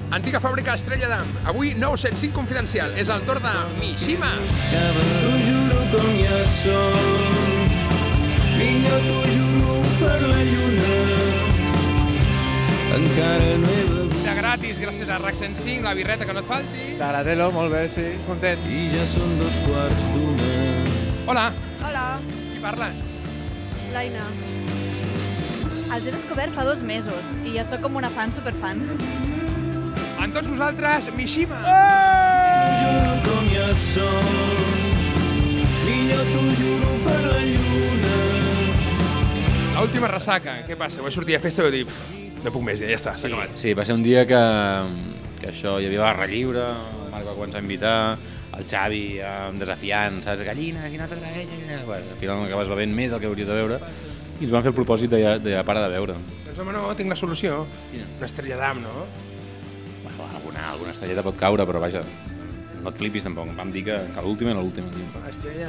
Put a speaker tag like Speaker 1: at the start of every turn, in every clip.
Speaker 1: Antiga fàbrica Estrella d'Am. Avui 905 confidencial. És el torn de Mishima.
Speaker 2: T'ho juro com ja som. Vinga, t'ho juro per la lluna. Encara no he begut.
Speaker 1: De gratis, gràcies a RAC 105, la birreta que no et falti.
Speaker 3: T'agradelo, molt bé, sí, content.
Speaker 2: I ja són 2:15.
Speaker 1: Hola,
Speaker 4: Hola,
Speaker 1: qui parla?
Speaker 4: l'Aina. Els he descobert fa 2 mesos i ja sóc com una fan superfan.
Speaker 1: Amb tots vosaltres, Mishima.
Speaker 2: Juro com ja som. Vinga, t'ho juro per la lluna.
Speaker 1: L'última ressaca, què passa? Vaig sortir a festa i vaig dir, no puc més, ja està, s'ha acabat.
Speaker 5: Sí, va ser un dia que això, hi havia barra lliure, el Marc va començar a invitar, el Xavi desafiant, saps, gallina, quina altra gallina... Bueno, al final acabes bevent més del que hauries de beure i ens van fer el propòsit de parar de beure.
Speaker 1: Doncs home, no, tinc la solució.
Speaker 5: Quina?
Speaker 1: Una estrella d'Am, no?
Speaker 5: Bueno, alguna estrelleta pot caure, però vaja, no et flipis tampoc. Vam dir que l'última era l'última.
Speaker 1: Estrella...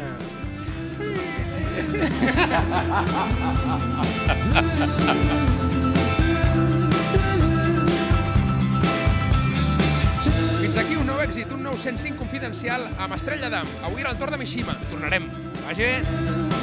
Speaker 1: Fins aquí un nou èxit, un 905 confidencial amb Estrella d'Am. Avui era el torn de Mishima. Tornarem. Vagi bé.